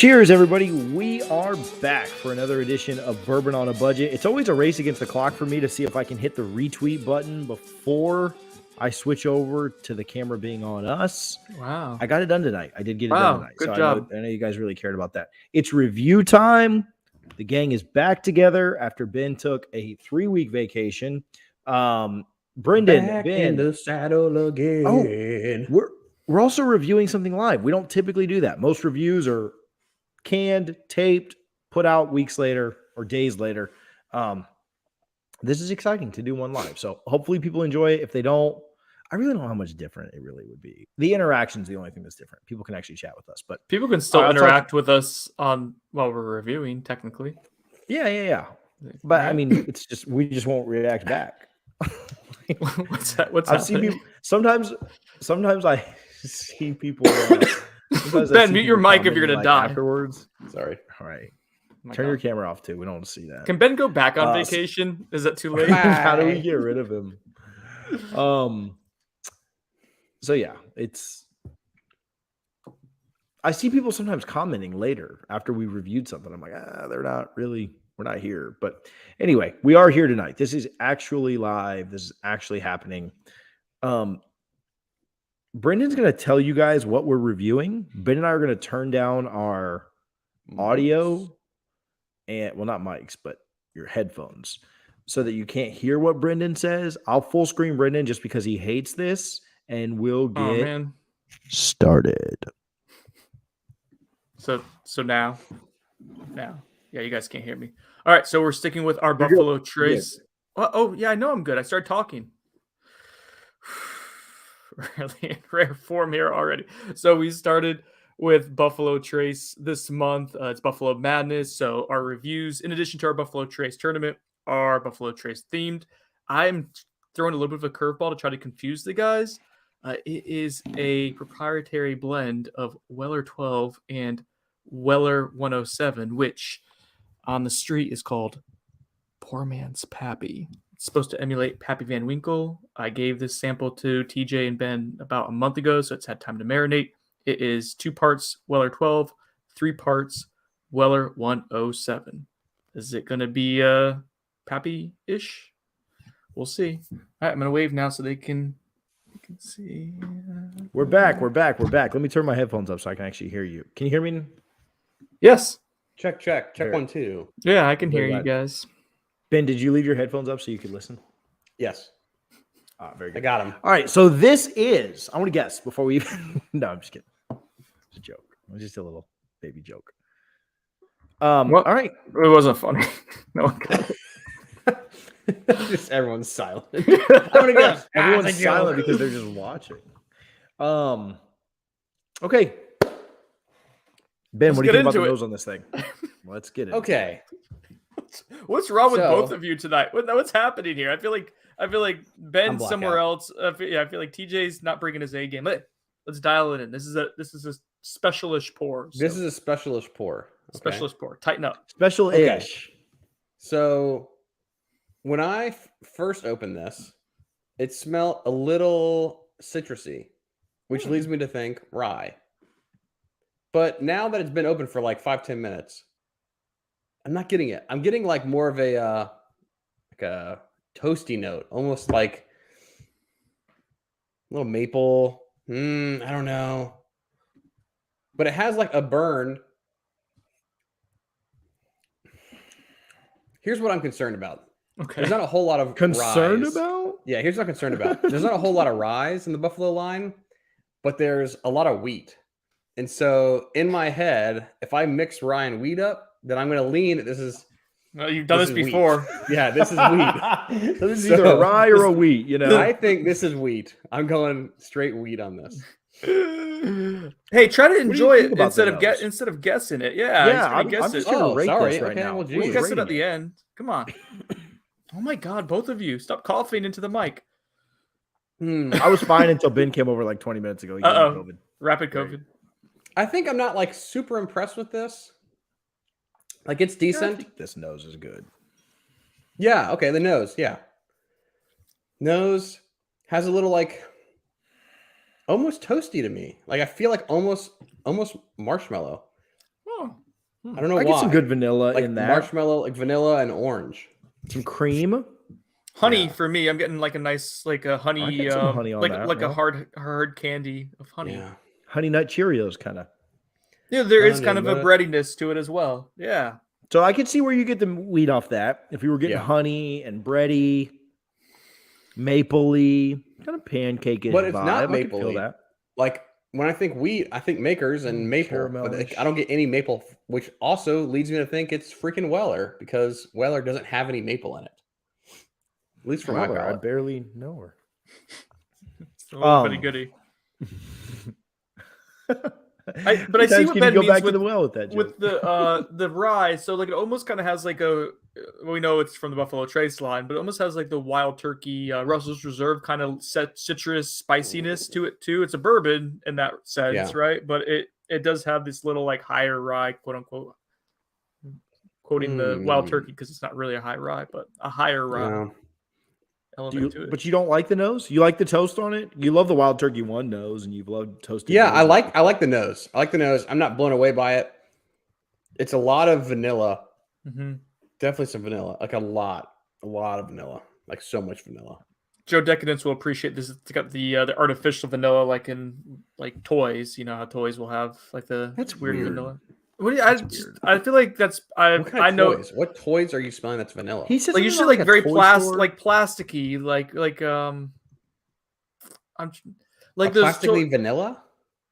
Cheers, everybody. We are back for another edition of Bourbon on a Budget. It's always a race against the clock for me to see if I can hit the retweet button before I switch over to the camera being on us. Wow. I got it done tonight. I did get it done tonight. Good job. I know you guys really cared about that. It's review time. The gang is back together after Ben took a 3-week vacation. Brendan, Back Ben, in the saddle again. we're also reviewing something live. We don't typically do that. Most reviews are canned, taped, put out weeks later or days later. This is exciting to do one live. So hopefully people enjoy it. If they don't, I really don't know how much different it really would be. The interaction is the only thing that's different. People can actually chat with us, but People can still interact with us on while we're reviewing, technically. yeah. But I mean, it's just we just won't react back. What's that? What's I've seen happening? people sometimes I see people Ben, mute your mic if you're gonna die. afterwards. Sorry. All right. Oh Turn your camera off too. We don't want to see that. Can Ben go back on vacation? Is that too late? How do we get rid of him? So yeah, I see people sometimes commenting later after we reviewed something. I'm like, we're not here. But anyway, we are here tonight. This is actually live. This is actually happening. Brendan's going to tell you guys what we're reviewing. Ben and I are going to turn down our audio and, well, not mics, but your headphones so that you can't hear what Brendan says. I'll full screen Brendan just because he hates this, and we'll get started. So now, yeah, you guys can't hear me. All right, so we're sticking with our Buffalo Trace. Oh, yeah, I know I'm good. I started talking. Really in rare form here already. So we started with Buffalo Trace this month. It's Buffalo Madness. So our reviews, in addition to our Buffalo Trace tournament, are Buffalo Trace themed. I'm throwing a little bit of a curveball to try to confuse the guys. It is a proprietary blend of Weller 12 and Weller 107, which on the street is called Poor Man's Pappy. It's supposed to emulate Pappy Van Winkle. I gave this sample to TJ and Ben about a month ago, so it's had time to marinate. It is 2 parts Weller 12, 3 parts Weller 107. Is it going to be Pappy-ish? We'll see. All right, I'm going to wave now so they can see. We're back. Let me turn my headphones up so I can actually hear you. Can you hear me? Yes. Check. 1, 2. Yeah, I can hear you guys. Ben, did you leave your headphones up so you could listen? Yes. Very good. I got him. All right, so this is, I want to guess before we even, no, I'm just kidding. It's a joke. It was just a little baby joke. All right. It wasn't funny. No one got it. Just everyone's silent. I'm gonna guess. Everyone's silent because they're just watching. Okay. Ben, what do you think about the nose on this thing? Let's get it. Okay. What's wrong with both of you tonight? What's happening here? I feel like Ben's somewhere else. I feel like TJ's not bringing his A game. Let's dial it in. This is a specialish pour. So. This is a specialish pour. Okay. Specialist pour. Tighten up. Special-ish. Okay. So when I first opened this, it smelled a little citrusy, which leads me to think rye. But now that it's been open for like 5-10 minutes, I'm not getting it. I'm getting like more of a toasty note, almost like a little maple. I don't know, but it has like a burn. Here's what I'm concerned about. Okay. There's not a whole lot of concerned rise. about. Yeah, here's what I'm concerned about. There's not a whole lot of rise in the Buffalo line, but there's a lot of wheat. And so in my head, if I mix rye and wheat up, then I'm going to lean. This is. Well, you've done this before. Wheat. Yeah, this is wheat. So this is either a rye or a wheat, you know. I think this is wheat. I'm going straight wheat on this. Hey, try to enjoy it instead of guessing it. Yeah, I'm just gonna rate this right now. Well, we'll guess it at the end. Come on. Oh my God, both of you, stop coughing into the mic. I was fine until Ben came over like 20 minutes ago. COVID. Rapid COVID. I think I'm not like super impressed with this. Like it's decent. I think this nose is good. Yeah. Okay. The nose. Yeah. Nose has a little like almost toasty to me. Like I feel like almost marshmallow. Oh, I don't know I why. get some good vanilla like in that. marshmallow, like vanilla and orange. Some cream. Honey Yeah. for me, I'm getting like a nice like a honey, get some honey on that, like a yeah. hard candy of honey. Yeah. Honey Nut Cheerios kind of. Yeah, there is Honey kind of a nut. breadiness to it as well. Yeah. So I could see where you get the wheat off that. If you were getting Yeah. honey and bready, mapley, kind of pancake-ish But it's vibe. not I could feel mapley. that. Like when I think wheat, I think Makers and maple. But caramelish. I don't get any maple, which also leads me to think it's freaking Weller because Weller doesn't have any maple in it. At least for my Weller, I palate. barely know her. It's a little bitty goody. But I How see times what can you Ben go means back to with, the well with that joke? with the rye. So like it almost kind of has like a, we know it's from the Buffalo Trace line, but it almost has like the Wild Turkey Russell's Reserve kind of citrus spiciness to it too. It's a bourbon in that sense, Yeah. right? But it does have this little like higher rye, quote unquote, quoting the Wild Turkey because it's not really a high rye, but a higher rye Yeah. element to it. But you don't like the nose? You like the toast on it? You love the Wild Turkey 1 nose, and you've loved toasted. Yeah, I noses like before. the nose. I like the nose. I'm not blown away by it. It's a lot of vanilla. Mhm. Definitely some vanilla. Like a lot of vanilla. Like so much vanilla. Joe Decadence will appreciate this. It's got the artificial vanilla, like in like toys. You know how toys will have like the That's weird weird. vanilla. What do you, I feel like that's What kind of I know toys? What toys are you smelling that's vanilla? He says like something usually about like very a toy store. like plasticky, I'm like A those plastically vanilla?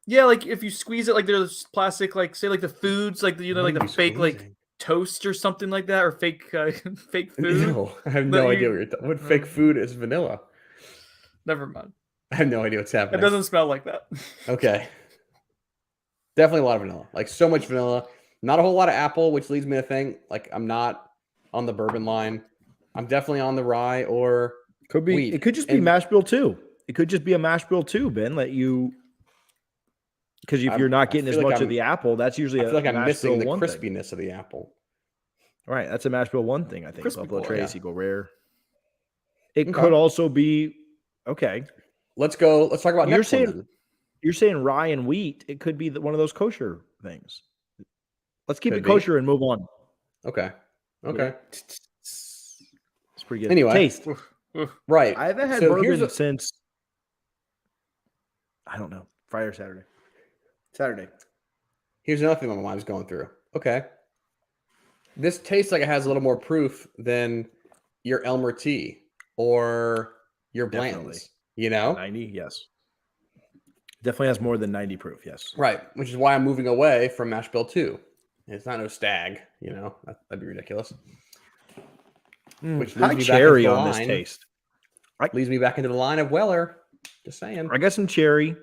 yeah, like if you squeeze it, like there's plastic, like say like the foods, like the, What like are the you fake like squeezing? toast or something like that, or fake fake food. No, I have that no idea you- what you're what fake food is vanilla. Never mind. I have no idea what's It happening. doesn't smell like that. Okay. Definitely a lot of vanilla. Like so much vanilla. Not a whole lot of apple, which leads me to think like I'm not on the bourbon line. I'm definitely on the rye or Could be. wheat. It could just be And mash bill 2. It could just be a mash bill 2, Ben. That you, because if you're I not getting as feel like much of I'm- the apple, that's usually I feel like a I'm mash missing the bill 1 thing. crispiness of the apple. Right, that's a mash bill 1 thing. I think Crispy Buffalo boy, Trace, yeah. Eagle Rare. It Okay. could also be okay. Let's go. Let's talk about You're next one saying- then. You're saying rye and wheat. It could be one of those kosher things. Let's keep Could it be. kosher and move on. Okay. Okay. It's pretty good. Anyway. Taste. Oof. Right. I haven't had So here's bourbon since I don't know, Friday or Saturday. Saturday. Here's another thing my mind's going through. Okay. This tastes like it has a little more proof than your Elmer tea or your Definitely. Blanton's, you know? 90, yes. Definitely has more than 90 proof, yes. Right. Which is why I'm moving away from Mash Bill 2. It's not no stag, you know? That'd be ridiculous. Which High leads me cherry back into on the this line. taste. Leads me back into the line of Weller. Just saying. I got some cherry.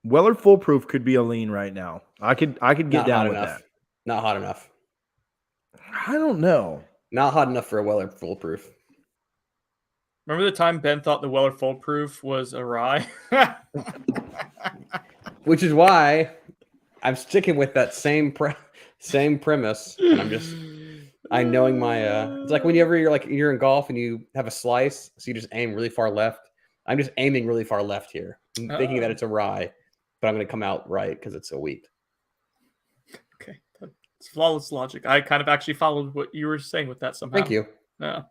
Weller Full Proof could be a lean right now. I could get Not down hot with enough. that. Not hot enough. I don't know. Not hot enough for a Weller foolproof. Remember the time Ben thought the Weller Foolproof was a rye? Which is why I'm sticking with that same premise, and I'm knowing my it's like whenever you're in golf and you have a slice, so you just aim really far left. I'm just aiming really far left here, thinking that it's a rye, but I'm going to come out right because it's a wheat. Okay, it's flawless logic. I kind of actually followed what you were saying with that somehow. Thank you. Yeah,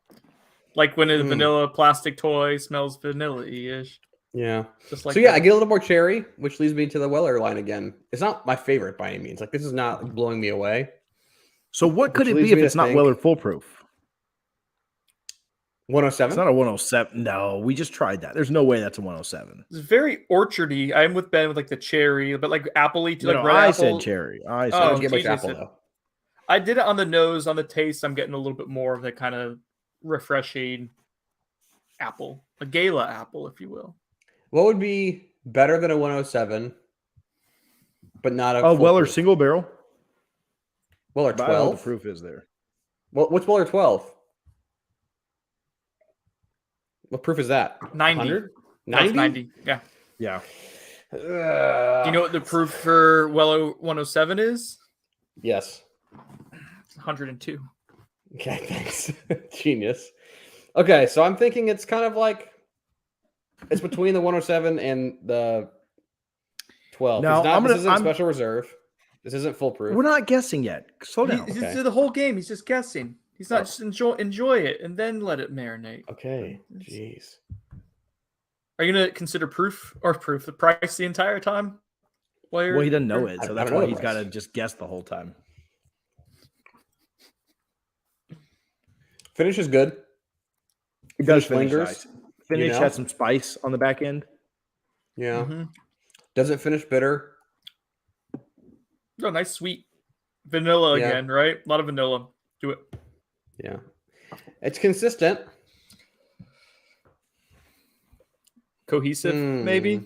like when a Mm. vanilla plastic toy smells vanilla-ish, Yeah. just like So yeah, that. I get a little more cherry, which leads me to the Weller line again. It's not my favorite by any means. Like this is not blowing me away. So what could Which it leads be if me to it's not think- Weller Full Proof? 107. It's not a 107. No, we just tried that. There's no way that's a 107. It's very orchardy. I'm with Ben with like the cherry, but like appley too. Like No, red I apple. said cherry. I I said Oh, don't get much geez, apple it's- though. I did it on the nose, on the taste. I'm getting a little bit more of the kind of refreshing apple, a gala apple, if you will. What would be better than a 107, but not a Oh, full Weller proof? single barrel. Weller But I don't know what 12? the proof is there. What's Weller 12? What proof is that? 90. 100? That's 90. Yeah. Yeah. Do you know what the proof for Weller 107 is? Yes. It's 102. Okay, thanks. Genius. Okay, so I'm thinking it's kind of like it's between the 107 and the 12. Now, It's not, I'm this gonna- isn't I'm- special reserve. This isn't foolproof. We're not guessing yet. Slow down. He's Okay. the whole game. He's just guessing. He's not Oh. just enjoy it and then let it marinate. Okay. Jeez. Are you gonna consider the price the entire time? Well, he doesn't know it, I so don't that's know why the he's got to price. just guess the whole time. Finish is good. It does Finish finish lingers, nice. Finish know? has some spice on the back end. Yeah. Mm-hmm. Doesn't finish bitter. Oh, nice sweet vanilla Yeah. again, right? A lot of vanilla. Do it. Yeah. It's consistent. Cohesive, maybe. Hmm.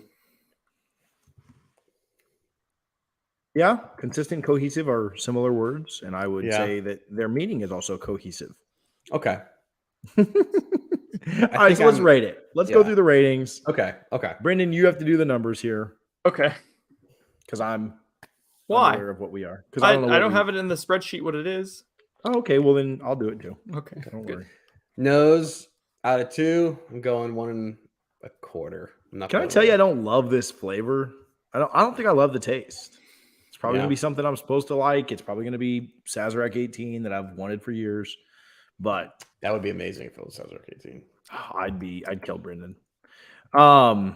Yeah, consistent, cohesive are similar words, and I would Yeah. say that their meaning is also cohesive. Okay. All right, so let's rate it. Let's go yeah. through the ratings. Okay. Okay. Brendan, you have to do the numbers here Okay. because I'm Why? unaware of what we are. Because I don't know. don't have it in the spreadsheet what it is. Oh, okay, well then I'll do it too. Okay. Don't good. worry. Nose out of 2. I'm going 1 1/4. I'm not Can I going tell you I over. don't love this flavor? I don't think I love the taste. It's probably Yeah. gonna be something I'm supposed to like. It's probably gonna be Sazerac 18 that I've wanted for years. But That would be amazing if it was Sazerac 18. I'd kill Brendan. I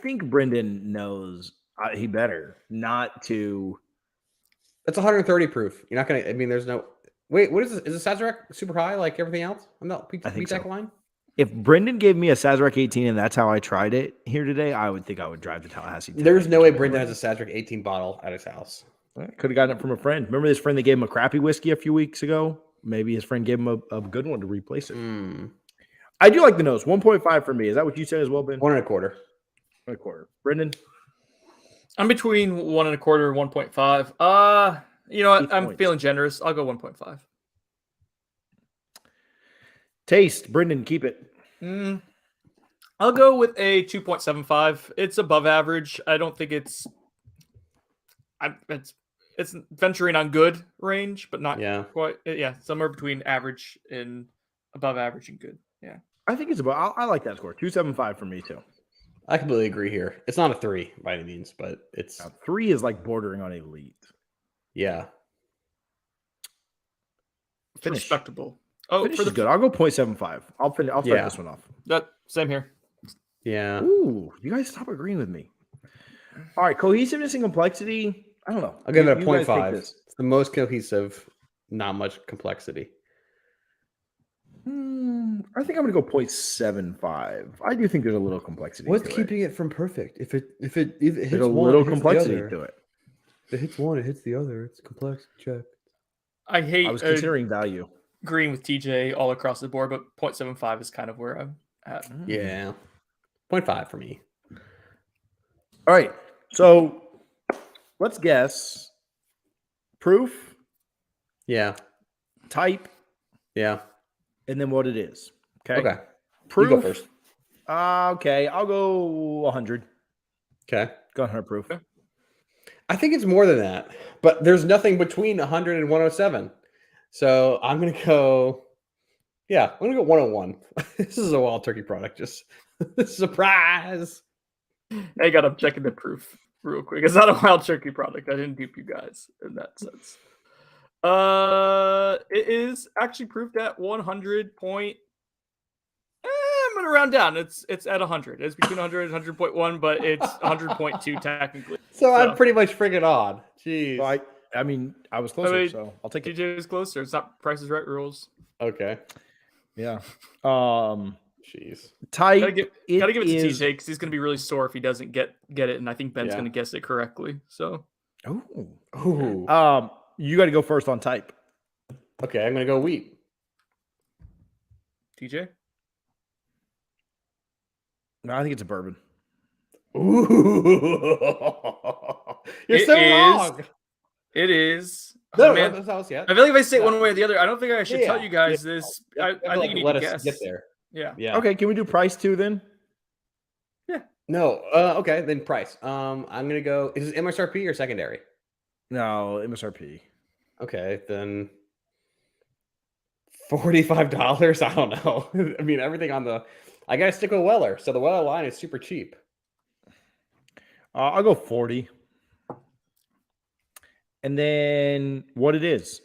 think Brendan knows he better not to. That's 130 proof. You're not gonna. I mean, there's no. Wait, what is this? Is the Sazerac super high like everything else? I'm not. I think BTEC so. line. If Brendan gave me a Sazerac 18 and that's how I tried it here today, I would think I would drive to Tallahassee. There's no way Brendan has a Sazerac 18 bottle at his house. Could have gotten it from a friend. Remember this friend that gave him a crappy whiskey a few weeks ago? Maybe his friend gave him a good one to replace it. I do like the nose. 1.5 for me. Is that what you said as well, Ben? 1 1/4. 1.25. Brendan? I'm between 1 1/4 and 1.5. You know what? 8 I'm points. feeling generous. I'll go 1.5. Taste. Brendan, keep it. I'll go with a 2.75. It's above average. I don't think it's venturing on good range, but not quite. Yeah, somewhere between average and above average and good. Yeah. I think it's about. I like that score. 2.75 for me too. I completely agree here. It's not a 3 by any means, but it's Now, 3 is like bordering on elite. yeah. It's Finish. respectable. Oh, Finish for the is good. I'll go 0.75. I'll finish. I'll start this one off. That same here. Yeah. Ooh, you guys stop agreeing with me. All right, cohesiveness and complexity. I don't know. I'll give it a You guys take 0.5. this. It's the most cohesive, not much complexity. I think I'm going to go 0.75. I do think there's a little complexity. What's to keeping it from perfect? If it hits There's a one, little it hits complexity the other. to it. If it hits one, it hits the other. It's complex. Check. I hate I was considering value. agreeing with TJ all across the board, but 0.75 is kind of where I'm at. Yeah. 0.5 for me. All right. So let's guess proof, Yeah. type, Yeah. and then what it is. Okay. Okay. Proof. You go first. Okay. I'll go 100. Okay. Go 100 proof. Okay. I think it's more than that, but there's nothing between 100 and 107. So I'm going to go, I'm going to go 101. This is a wild turkey product. Just surprise. Hey, I'm checking the proof real quick. It's not a wild turkey product. I didn't dupe you guys in that sense. It is actually proofed at 100 point. I'm gonna round down. It's at 100. It's between 100 and 100.1, but it's 100.2 technically. So I'm pretty much freaking odd. Jeez. So I mean, I was closer, so I'll take it. TJ is closer. It's not Price is Right rules. Okay. Yeah. Jeez. Type. Gotta give it to is- TJ because he's gonna be really sore if he doesn't get it, and I think Ben's Yeah. gonna guess it correctly. So Ooh. Ooh. You got to go first on type. Okay, I'm going to go wheat. TJ, No, I think it's a bourbon. Ooh. You're It so is. wrong. it is. No, man, that's how it's yet. I feel like if I say it No. one way or the other, I don't think I should tell you guys Yeah. this. I think you need let to us guess. get there. Yeah. Yeah. Okay, can we do price too then? No. Okay, then price. I'm gonna go. Is this MSRP or secondary? No, MSRP. Okay, then $45. I don't know. I mean, everything on the. I gotta stick with Weller. So the Weller line is super cheap. I'll go 40. And then what it is,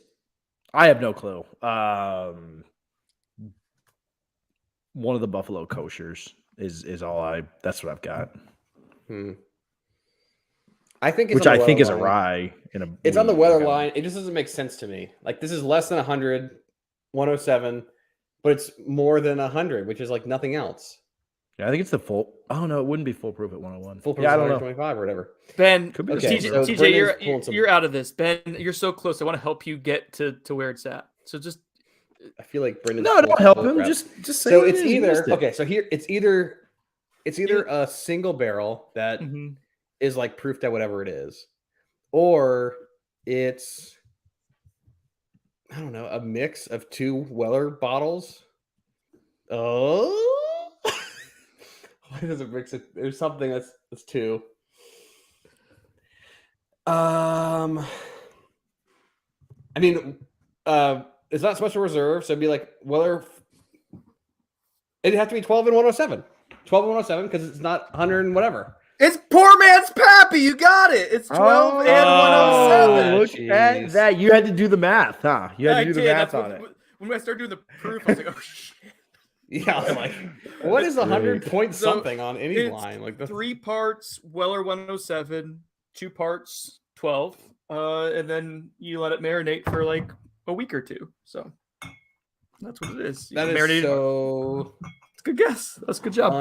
I have no clue. One of the Buffalo Koshers is all that's what I've got. I think it's Which on the I think is Weather a line. rye in a It's on the wheat, weather like line. It just doesn't make sense to me. Like this is less than 100, 107, but it's more than 100, which is like nothing else. Yeah, I think it's the full. Oh no, it wouldn't be foolproof at 101. Full Yeah, I don't know. 125 or whatever. Ben, Could be the Okay, same so brew. TJ, Brendan's pulling some. you're out of this. Ben, you're so close. I want to help you get to where it's at. So just I feel like Brendan's No, pulling don't some help bull him. crap. Just say So what it it's is. You either missed it. okay. So here it's either a single barrel that is like proofed at whatever it is, or it's I don't know, a mix of two Weller bottles. Oh, why does it mix it? There's something that's two. I mean, it's not special reserve, so it'd be like Weller. It'd have to be 12 and 107. 12 and 107 because it's not 100 and whatever. it's poor man's Pappy. You got it. It's 12 and 107. Look at jeez. that. You had to do the math, huh? You had I to do the did. math That's on what- it. When I started doing the proof, I was like, oh shit. Yeah, I was like, what is 100 great. point So, something on any it's line? Like that's 3 parts Weller 107, 2 parts 12, and then you let it marinate for like a week or two. So that's what it is. You that is marinated- so It's a good guess. That's a good job.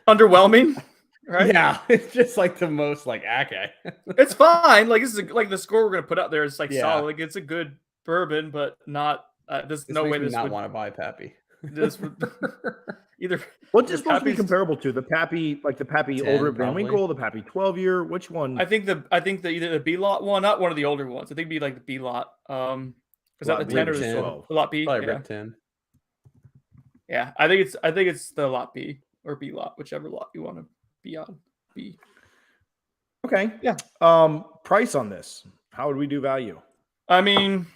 Underwhelming, right? Yeah, it's just like the most like okay. It's fine. Like this is like the score we're gonna put out there is like Yeah. solid. Like it's a good bourbon, but not. There's This no makes way me this not would. want to buy Pappy. This would either. What's it supposed to be Pappy's- comparable to? The Pappy, like the Pappy 10 Older probably. Winkle, the Pappy 12-year? Which one? I think the either the B lot one, not one of the older ones. I think it'd be like the B lot. Is that Lot the 10 or B, the 10. 12? Lot B. Probably Yeah. Rick 10. Yeah, I think it's the lot B or B lot, whichever lot you want to be on. B. Okay. Yeah. Price on this. How would we do value? I mean,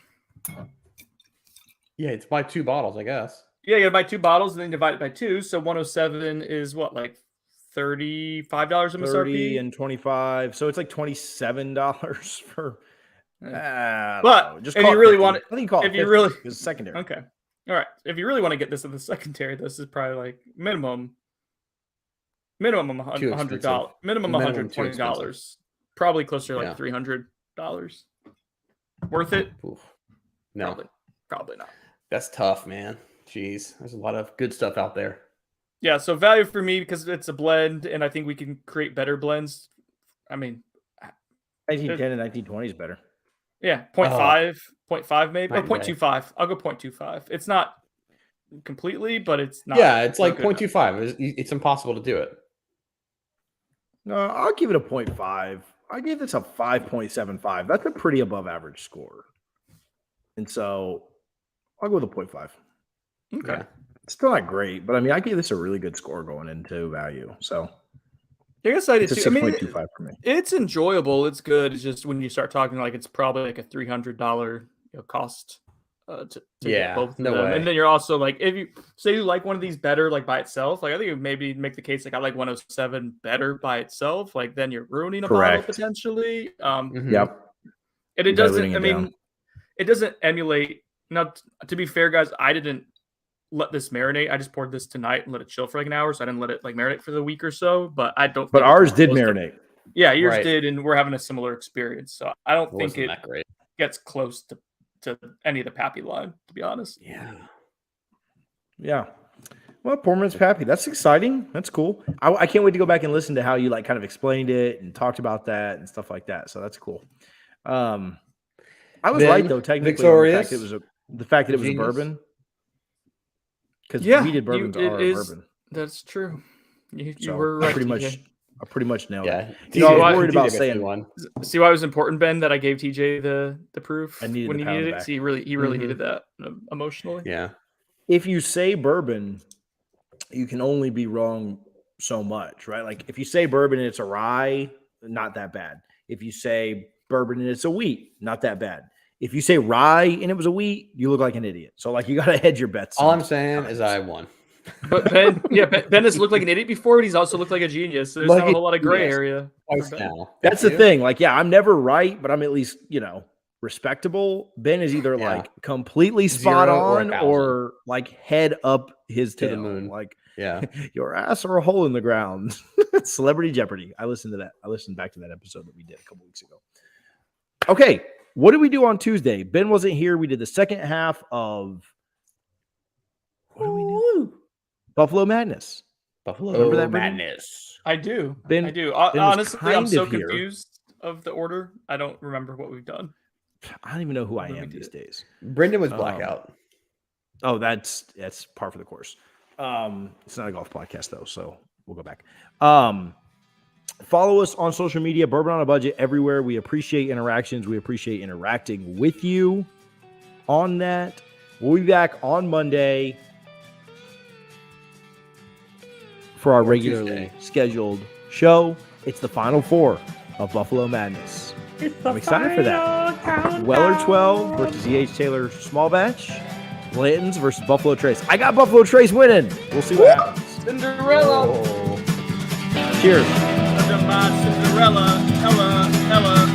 Yeah, it's buy 2 bottles, I guess. yeah, you gotta buy 2 bottles and then divide it by 2. So 107 is what, like $35 MSRP? 30 and 25. So it's like $27 for. Yeah. I don't But know. Just if call you it really 50. want it- I think call it if you 50 really- because it's secondary. Okay. All right. If you really want to get this at the secondary, this is probably like minimum Too $100. expensive. Minimum Minimum too $120. Probably closer to Yeah. like $300. Worth it? Oof. No, Probably not. that's tough, man. Jeez, there's a lot of good stuff out there. Yeah, so value for me because it's a blend, and I think we can create better blends. I mean, 1910 and 1920 is better. yeah, 0.5 maybe, or Night and day. 0.25. I'll go 0.25. It's not completely, but it's not. Yeah, it's not like good enough. 0.25. It's impossible to do it. No, I'll give it a 0.5. I gave this a 5.75. That's a pretty above average score. And so I'll go with a 0.5. Okay. Yeah. It's still not great, but I mean, I gave this a really good score going into value. So I guess I did it's a too. I mean, 6.25 for me. it's enjoyable. It's good. It's just when you start talking like it's probably like a $300 cost to Yeah, get both of no them. way. And then you're also like, if you say you like one of these better like by itself, like I think you maybe make the case like I like 107 better by itself. Like then you're ruining a bottle Correct. potentially. Mhm. Yep. And it Diluting doesn't. it I mean, down. it doesn't emulate. Now, to be fair, guys, I didn't let this marinate. I just poured this tonight and let it chill for like an hour, so I didn't let it like marinate for the week or so. But I don't. But think ours it's did close to- marinate. Yeah, yours Right. did, and we're having a similar experience. So I don't It think wasn't it that great. gets close to any of the Pappy line, to be honest. Yeah. Yeah. Well, poor man's Pappy. That's exciting. That's cool. I can't wait to go back and listen to how you like kind of explained it and talked about that and stuff like that. So that's cool. I was Then right though, technically, on the fact Victorious, it was the fact that it was a Genius. bourbon. Because Yeah, weeded bourbons it are is- a bourbon. That's true. You So were I right. pretty TJ. much nailed it. Yeah. You know, I was TJ worried about basically saying one. See why it was important, Ben, that I gave TJ the proof I needed when the he pat on the needed it. back. So he really Mhm. needed that emotionally. Yeah. if you say bourbon, you can only be wrong so much, right? Like if you say bourbon and it's a rye, not that bad. If you say bourbon and it's a wheat, not that bad. If you say rye and it was a wheat, you look like an idiot. So like you got to hedge your bets. All I'm saying is I won. But Ben has looked like an idiot before, but he's also looked like a genius. So there's Like not a whole lot of gray yes. area. Twice for Ben. now. That's Thank the you. thing. Like, yeah, I'm never right, but I'm at least, respectable. Ben is either Yeah. like completely spot 0 or on 1,000. or like head up his To the tail. moon. Like Yeah. your ass or a hole in the ground. Celebrity Jeopardy. I listened to that. I listened back to that episode that we did a couple weeks ago. Okay. What did we do on Tuesday? Ben wasn't here. We did the second half of what do we do? Buffalo Madness. Buffalo Remember that, Brendan? Madness. I do. Ben- I do. Ben was Honestly, I'm kind so of here. confused of the order. I don't remember what we've done. I don't even know who I When we am did these it. days. Brendan was blackout. Oh, that's par for the course. It's not a golf podcast though, so we'll go back. Follow us on social media, Bourbon on a Budget, everywhere. We appreciate interactions. We appreciate interacting with you on that. We'll be back on Monday for our Or regularly Tuesday. scheduled show. It's the Final Four of Buffalo Madness. I'm excited for that. Weller 12 versus E.H. Taylor Small Batch. Blanton's versus Buffalo Trace. I got Buffalo Trace winning. We'll see what happens. Cinderella. Cheers. Under my Cinderella. Ella.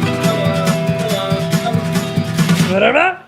Whatever.